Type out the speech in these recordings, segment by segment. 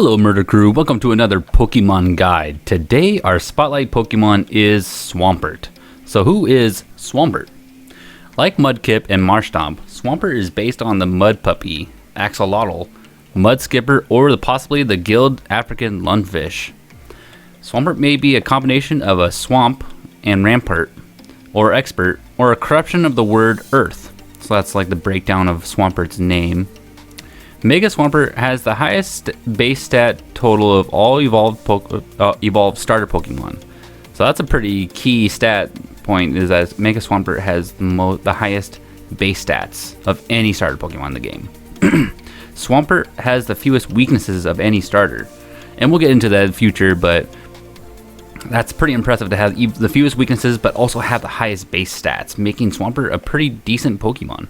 Hello Murder Crew, welcome to another Pokemon guide. Today our spotlight Pokemon is Swampert. So who is Swampert? Like Mudkip and Marshtomp, Swampert is based on the Mud Puppy, Axolotl, Mud Skipper, or possibly the Guild African Lungfish. Swampert may be a combination of a swamp and rampart, or expert, or a corruption of the word earth. So that's like the breakdown of Swampert's name. Mega Swampert has the highest base stat total of all evolved starter Pokemon. So that's a pretty key stat point, is that Mega Swampert has the highest base stats of any starter Pokemon in the game. Swampert has the fewest weaknesses of any starter. And we'll get into that in the future, but that's pretty impressive to have the fewest weaknesses but also have the highest base stats, making Swampert a pretty decent Pokemon.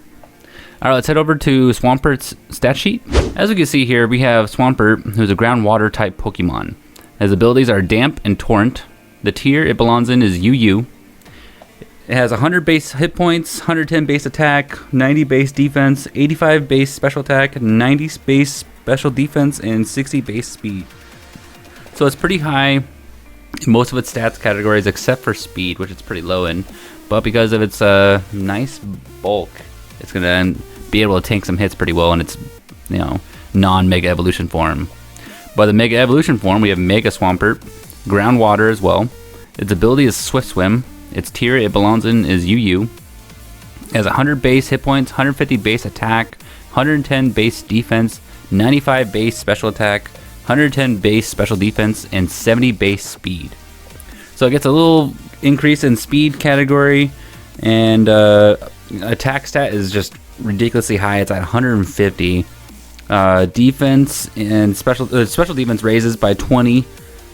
Alright, let's head over to Swampert's stat sheet. As we can see here, we have Swampert, who's a groundwater type Pokemon. His abilities are Damp and Torrent. The tier it belongs in is UU. It has 100 base hit points, 110 base attack, 90 base defense, 85 base special attack, 90 base special defense, and 60 base speed. So it's pretty high in most of its stats categories except for speed, which it's pretty low in. But because of its nice bulk, it's going to be able to tank some hits pretty well in its, non-Mega Evolution form. By the Mega Evolution form, we have Mega Swampert, Groundwater as well. Its ability is Swift Swim. Its tier it belongs in is UU. It has 100 base hit points, 150 base attack, 110 base defense, 95 base special attack, 110 base special defense, and 70 base speed. So it gets a little increase in speed category, and attack stat is just ridiculously high. It's at 150. Defense and special defense raises by 20,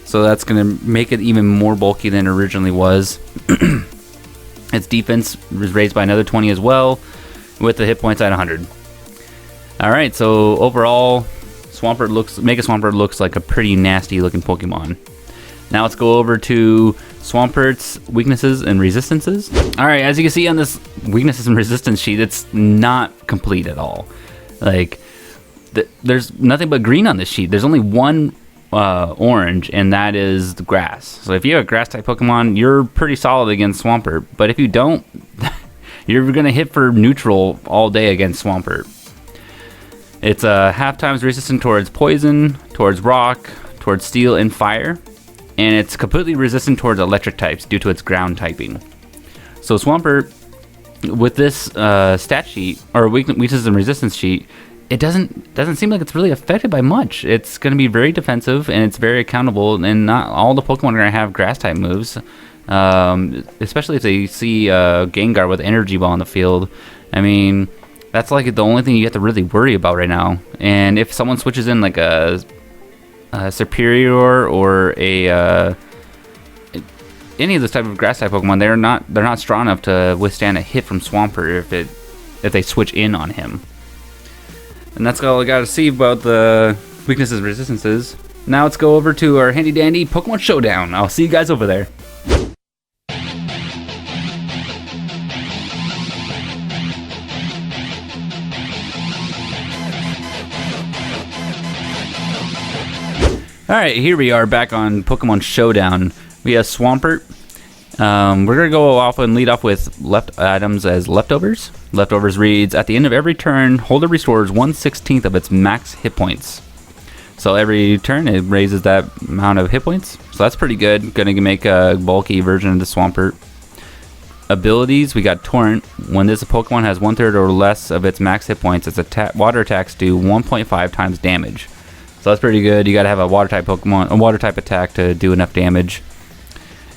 so that's going to make it even more bulky than it originally was. Its defense is raised by another 20 as well, with the hit points at 100. Alright, so overall, Mega Swampert looks like a pretty nasty looking Pokemon. Now let's go over to Swampert's weaknesses and resistances. Alright, as you can see on this weaknesses and resistance sheet, it's not complete at all. Like, there's nothing but green on this sheet. There's only one orange, and that is the grass. So if you have a grass type Pokemon, you're pretty solid against Swampert. But if you don't, you're going to hit for neutral all day against Swampert. It's half times resistant towards poison, towards rock, towards steel, and fire. And it's completely resistant towards electric types due to its ground typing. So Swampert, with this stat sheet, or weaknesses and resistance sheet, it doesn't seem like it's really affected by much. It's going to be very defensive, and it's very accountable, and not all the Pokemon are going to have grass type moves. Especially if they see Gengar with Energy Ball on the field. I mean, that's like the only thing you have to really worry about right now. And if someone switches in like a Superior or any of this type of grass type Pokemon, they're not strong enough to withstand a hit from Swampert if they switch in on him. And that's all I got to see about the weaknesses and resistances. Now let's go over to our handy dandy Pokemon Showdown. I'll see you guys over there. Alright, here we are back on Pokemon Showdown. We have Swampert. We're going to go off and lead off with left items as leftovers. Leftovers reads, at the end of every turn, holder restores 1/16 of its max hit points. So every turn it raises that amount of hit points. So that's pretty good. Going to make a bulky version of the Swampert. Abilities, we got Torrent. When this Pokemon has 1/3 or less of its max hit points, its water attacks do 1.5 times damage. So that's pretty good. You got to have a water type Pokemon, a water type attack to do enough damage.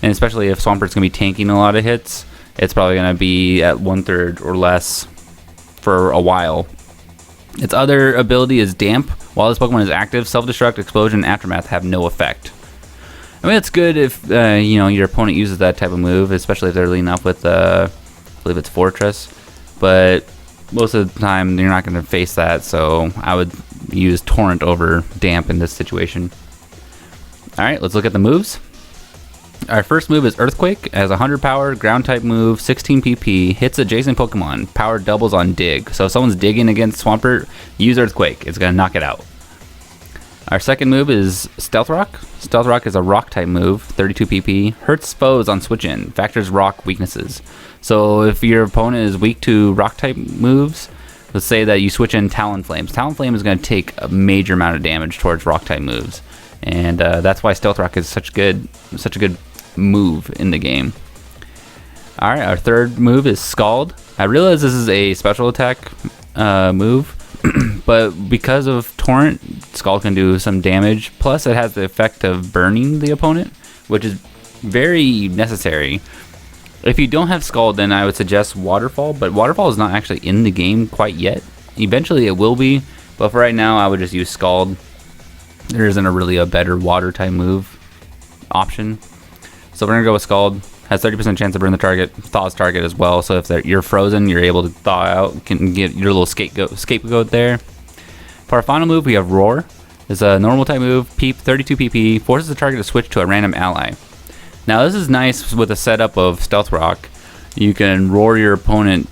And especially if Swampert's going to be tanking a lot of hits, it's probably going to be at 1/3 or less for a while. Its other ability is Damp. While this Pokemon is active, Self-Destruct, Explosion, and Aftermath have no effect. I mean, it's good if your opponent uses that type of move, especially if they're leading off with, I believe it's Fortress. But most of the time, you're not going to face that, so I would use Torrent over Damp in this situation. Alright, let's look at the moves. Our first move is Earthquake. It has 100 power, ground type move, 16 PP, hits adjacent Pokemon. Power doubles on dig. So if someone's digging against Swampert, use Earthquake. It's going to knock it out. Our second move is Stealth Rock. Stealth Rock is a rock type move, 32 PP, hurts foes on switch in, factors rock weaknesses. So if your opponent is weak to rock type moves, let's say that you switch in Talonflames. Talonflame is going to take a major amount of damage towards rock type moves, and that's why Stealth Rock is such a good move in the game. All right, our third move is Scald. I realize this is a special attack move. But because of Torrent, Scald can do some damage. Plus, it has the effect of burning the opponent, which is very necessary. If you don't have Scald, then I would suggest Waterfall. But Waterfall is not actually in the game quite yet. Eventually, it will be. But for right now, I would just use Scald. There isn't a better water type move option. So we're going to go with Scald. Has 30% chance to burn the target, thaws target as well. So if you're frozen, you're able to thaw out, can get your little scapegoat there. For our final move, we have Roar. It's a normal type move, 32 PP, forces the target to switch to a random ally. Now this is nice with a setup of Stealth Rock. You can roar your opponent,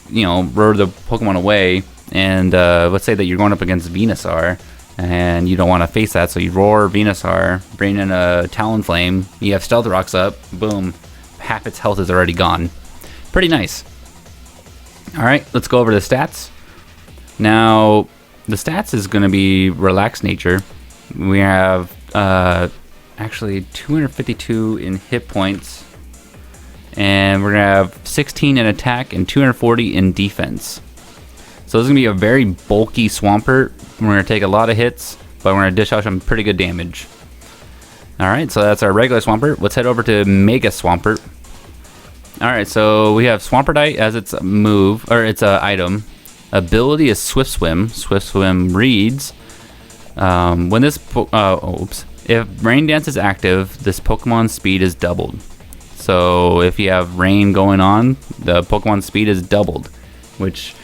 roar the Pokemon away, and let's say that you're going up against Venusaur, and you don't want to face that, so you roar Venusaur, bring in a Talonflame, you have Stealth Rocks up, boom. Half its health is already gone. Pretty nice. Alright, let's go over the stats. Now, the stats is going to be Relaxed Nature. We have actually 252 in hit points. And we're going to have 16 in attack and 240 in defense. So this is going to be a very bulky Swampert. We're going to take a lot of hits, but we're going to dish out some pretty good damage. Alright, so that's our regular Swampert. Let's head over to Mega Swampert. Alright, so we have Swampertite as its move, or its item. Ability is Swift Swim. Swift Swim reads, when this, if Rain Dance is active, this Pokemon's speed is doubled. So if you have rain going on, the Pokemon's speed is doubled, which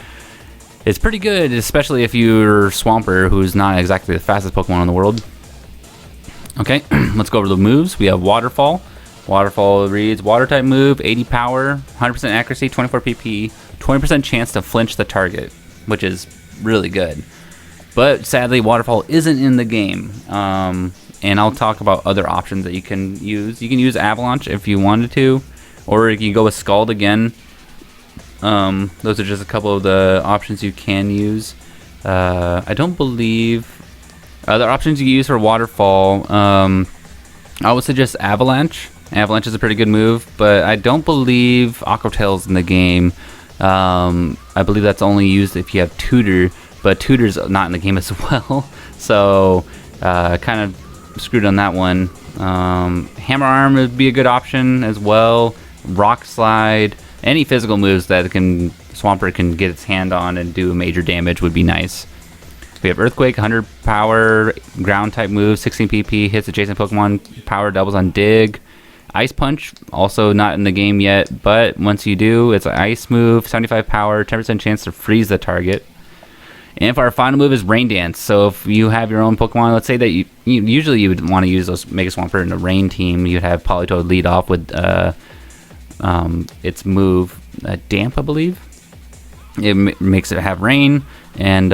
is pretty good, especially if you're Swampert, who's not exactly the fastest Pokemon in the world. Okay, let's go over the moves. We have Waterfall. Waterfall reads, water type move, 80 power, 100% accuracy, 24 PP, 20% chance to flinch the target, which is really good. But sadly, Waterfall isn't in the game. And I'll talk about other options that you can use. You can use Avalanche if you wanted to, or you can go with Scald again. Those are just a couple of the options you can use. I don't believe other options you can use for Waterfall. I would suggest Avalanche. Avalanche is a pretty good move, but I don't believe Aqua Tail's in the game. I believe that's only used if you have Tutor, but Tutor's not in the game as well. So kind of screwed on that one. Hammer Arm would be a good option as well. Rock Slide, any physical moves that Swampert can get its hand on and do major damage would be nice. We have Earthquake, 100 power, ground type move, 16 PP, hits adjacent Pokemon, power doubles on Dig. Ice Punch, also not in the game yet, but once you do, it's an ice move, 75 power, 10% chance to freeze the target. And for our final move is Rain Dance. So if you have your own Pokemon, let's say that usually you would want to use those Mega Swampert in a rain team. You'd have Politoed lead off with its move, Damp, I believe. It makes it have rain, and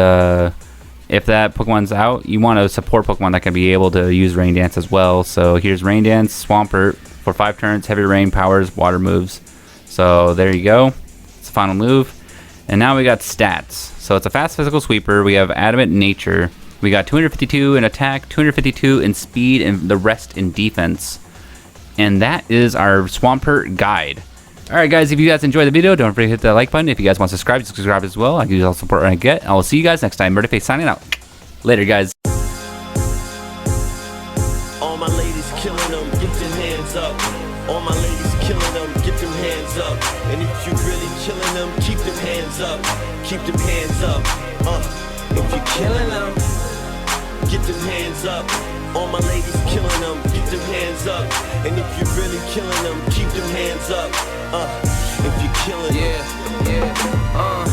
if that Pokemon's out, you want to support Pokemon that can be able to use Rain Dance as well. So here's Rain Dance, Swampert for 5 turns, Heavy Rain powers, water moves. So there you go. It's the final move. And now we got stats. So it's a fast physical sweeper. We have Adamant Nature. We got 252 in attack, 252 in speed, and the rest in defense. And that is our Swampert guide. Alright guys, if you guys enjoyed the video, don't forget to hit that like button. If you guys want to subscribe as well. I can use all the support I get. I will see you guys next time. Murderface signing out. Later guys. All my ladies killing them, get them hands up. All my ladies killing them, get them hands up. And if you really killing them, keep them hands up. Keep them hands up. If you killing them, get them hands up. All my ladies killing them, get them hands up. And if you really killing them, keep them hands up. If you killing them, yeah.